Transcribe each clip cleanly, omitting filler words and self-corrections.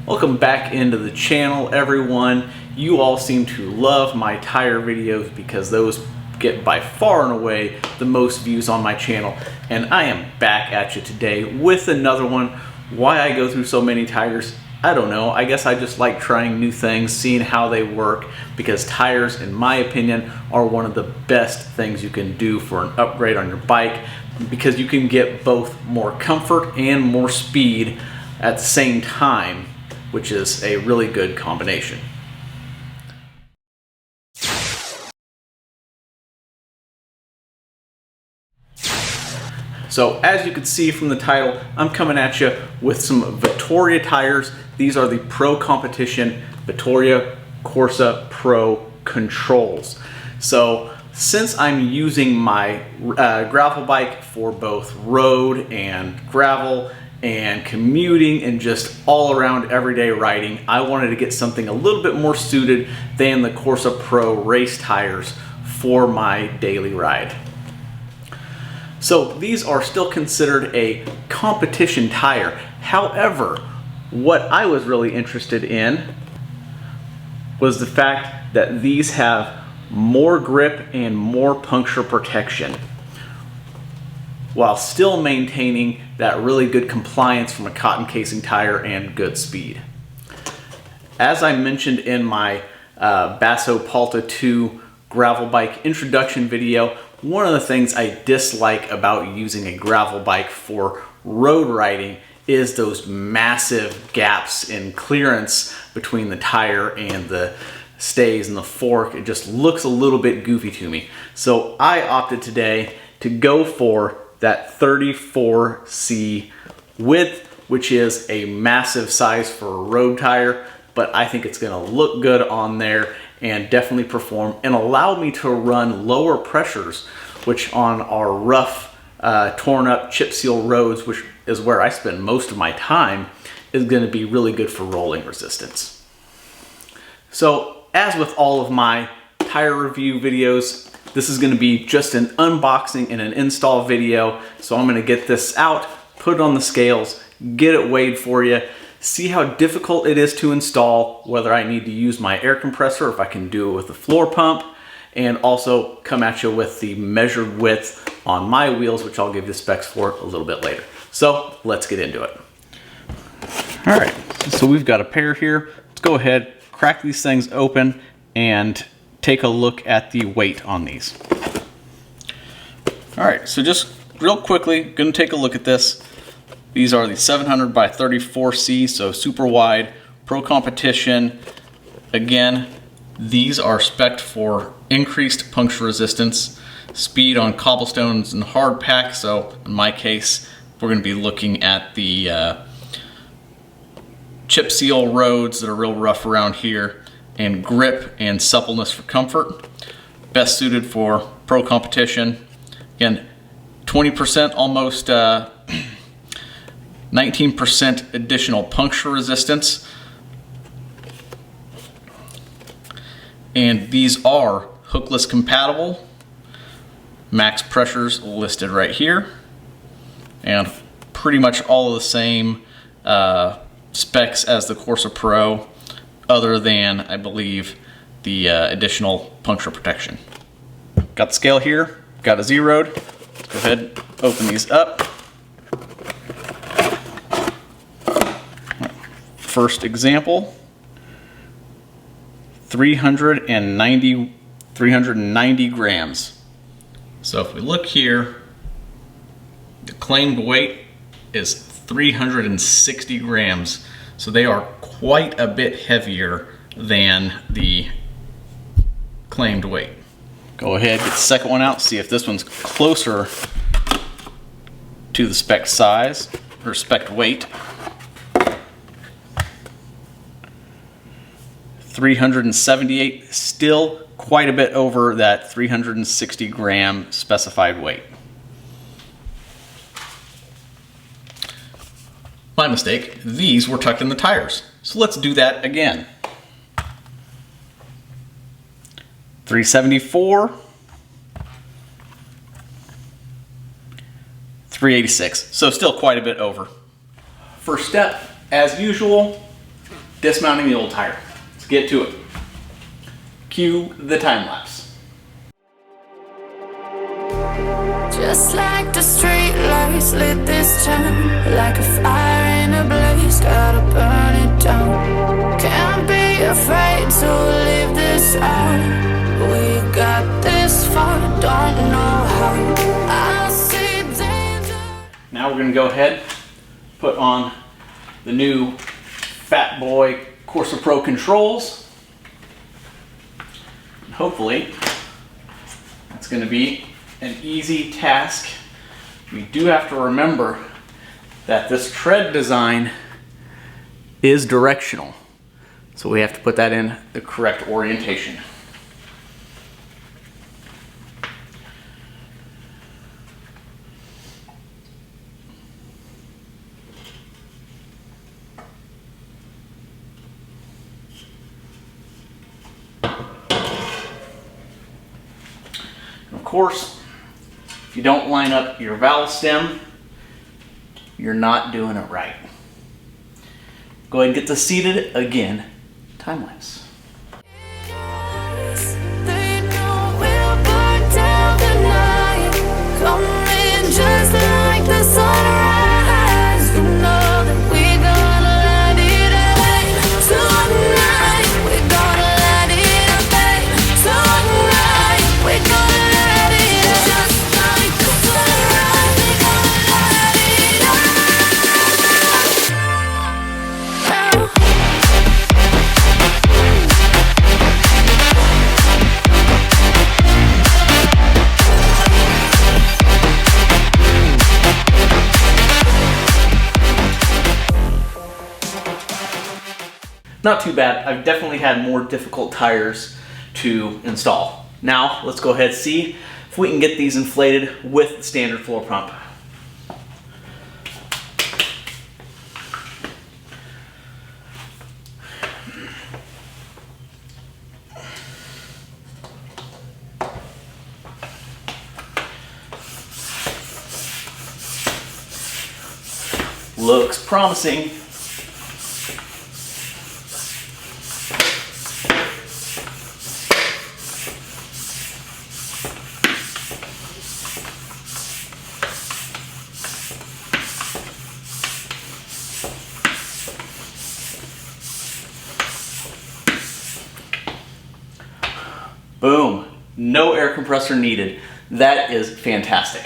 Welcome back into the channel, everyone. You all seem to love my tire videos because those get by far and away the most views on my channel. And I am back at you today with another one. Why I go through so many tires, I don't know. I guess I just like trying new things, seeing how they work, because tires, in my opinion, are one of the best things you can do for an upgrade on your bike, because you can get both more comfort and more speed at the same time, which is a really good combination. So as you can see from the title, I'm coming at you with some Vittoria tires. These are the Pro Competition Vittoria Corsa Pro controls. So since I'm using my gravel bike for both road and gravel and commuting and just all around everyday riding, I wanted to get something a little bit more suited than the Corsa Pro race tires for my daily ride. So these are still considered a competition tire. However, what I was really interested in was the fact that these have more grip and more puncture protection, while still maintaining that really good compliance from a cotton casing tire and good speed. As I mentioned in my Basso Palta II gravel bike introduction video, one of the things I dislike about using a gravel bike for road riding is those massive gaps in clearance between the tire and the stays and the fork. It just looks a little bit goofy to me. So I opted today to go for that 34C width, which is a massive size for a road tire, but I think it's gonna look good on there and definitely perform and allow me to run lower pressures, which on our rough, torn up chip seal roads, which is where I spend most of my time, is gonna be really good for rolling resistance. So as with all of my tire review videos, this is gonna be just an unboxing and an install video. So I'm gonna get this out, put it on the scales, get it weighed for you, see how difficult it is to install, whether I need to use my air compressor, if I can do it with the floor pump, and also come at you with the measured width on my wheels, which I'll give you specs for a little bit later. So let's get into it. All right, so we've got a pair here. Let's go ahead, crack these things open and take a look at the weight on these. All right, so just real quickly, gonna take a look at this. These are the 700 by 34C, so super wide, Pro Competition. Again, these are spec'd for increased puncture resistance, speed on cobblestones and hard pack. So in my case, we're gonna be looking at the chip seal roads that are real rough around here, and grip and suppleness for comfort. Best suited for Pro Competition. Again, 20% almost, 19% additional puncture resistance. And these are hookless compatible. Max pressures listed right here. And pretty much all of the same specs as the Corsa Pro, other than, I believe, the additional puncture protection. Got the scale here, got a zeroed. Let's go ahead, open these up. First example, 390 grams. So if we look here, the claimed weight is 360 grams. So they are quite a bit heavier than the claimed weight. Go ahead, get the second one out, see if this one's closer to the spec size or spec weight. 378, still quite a bit over that 360 gram specified weight. My mistake, these were tucked in the tires. So let's do that again. 374, 386, so still quite a bit over. First step, as usual, dismounting the old tire. Let's get to it. Cue the time lapse. Just like the street lights lit this town, like a fire in a blaze, gotta burn it down. Can't be afraid to leave this out. We got this far, don't know how. I see danger. Now we're gonna go ahead, put on the new Fat Boy Corsa Pro controls. And hopefully, that's gonna be an easy task. We do have to remember that this tread design is directional. So we have to put that in the correct orientation. Of course, if you don't line up your valve stem, you're not doing it right. Go ahead and get this seated again. Time lapse. They know we'll burn down the night, coming just like the sunrise. You know that we're gonna light it up tonight. We're gonna light it up tonight. We're gonna light it up just like the sunrise. We're gonna light it up now. Not too bad. I've definitely had more difficult tires to install. Now, let's go ahead and see if we can get these inflated with the standard floor pump. Looks promising. Boom, no air compressor needed. That is fantastic.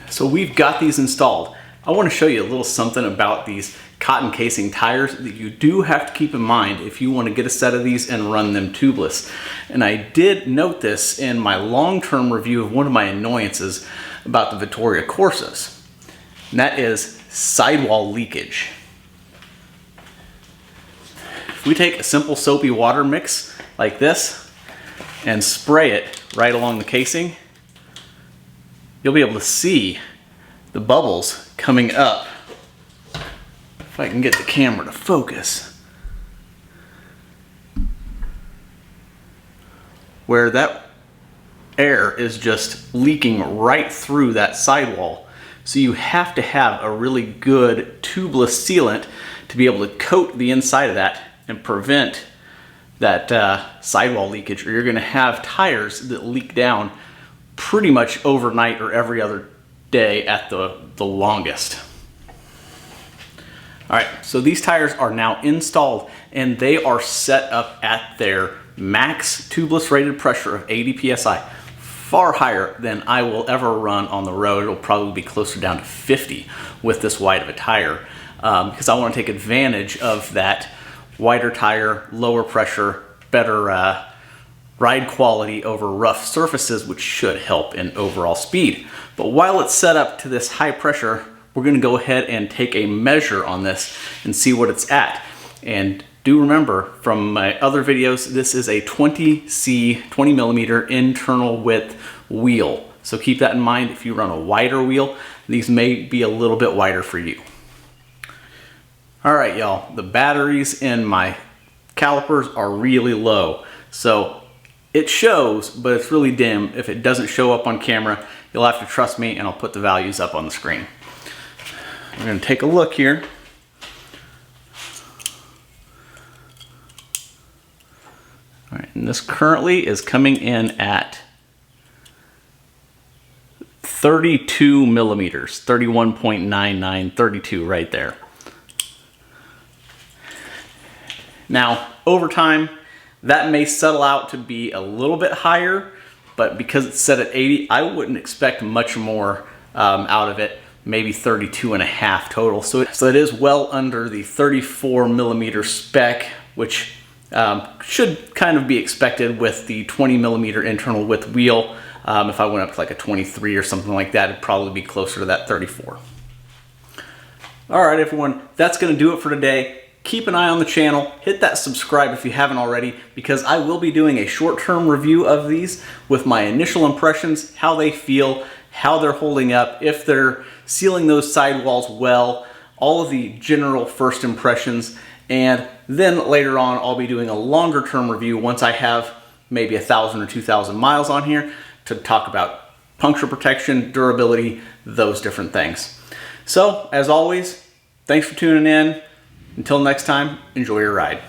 So we've got these installed. I want to show you a little something about these cotton casing tires that you do have to keep in mind if you want to get a set of these and run them tubeless. And I did note this in my long-term review of one of my annoyances about the Vittoria Corsas, and that is sidewall leakage. If we take a simple soapy water mix like this and spray it right along the casing, you'll be able to see the bubbles coming up. If I can get the camera to focus. Where that air is just leaking right through that sidewall. So you have to have a really good tubeless sealant to be able to coat the inside of that and prevent that sidewall leakage, or you're going to have tires that leak down pretty much overnight or every other day at the longest. All right, so these tires are now installed and they are set up at their max tubeless rated pressure of 80 psi, far higher than I will ever run on the road. It'll probably be closer down to 50 with this wide of a tire, because I want to take advantage of that wider tire, lower pressure, better ride quality over rough surfaces, which should help in overall speed. But while it's set up to this high pressure, we're going to go ahead and take a measure on this and see what it's at. And do remember from my other videos, this is a 20 millimeter internal width wheel. So keep that in mind. If you run a wider wheel, these may be a little bit wider for you. All right, y'all, the batteries in my calipers are really low. So it shows, but it's really dim. If it doesn't show up on camera, you'll have to trust me and I'll put the values up on the screen. We're gonna take a look here. this currently is coming in at 32 millimeters, 31.99, 32 right there. Now, over time, that may settle out to be a little bit higher, but because it's set at 80, I wouldn't expect much more out of it, maybe 32 and a half total. So it is well under the 34 millimeter spec, which should kind of be expected with the 20 millimeter internal width wheel. If I went up to like a 23 or something like that, it'd probably be closer to that 34. All right, everyone, that's gonna do it for today. Keep an eye on the channel, hit that subscribe if you haven't already, because I will be doing a short-term review of these with my initial impressions, how they feel, how they're holding up, if they're sealing those sidewalls well, all of the general first impressions, and then later on I'll be doing a longer-term review once I have maybe 1,000 or 2,000 miles on here to talk about puncture protection, durability, those different things. So, as always, thanks for tuning in. Until next time, enjoy your ride.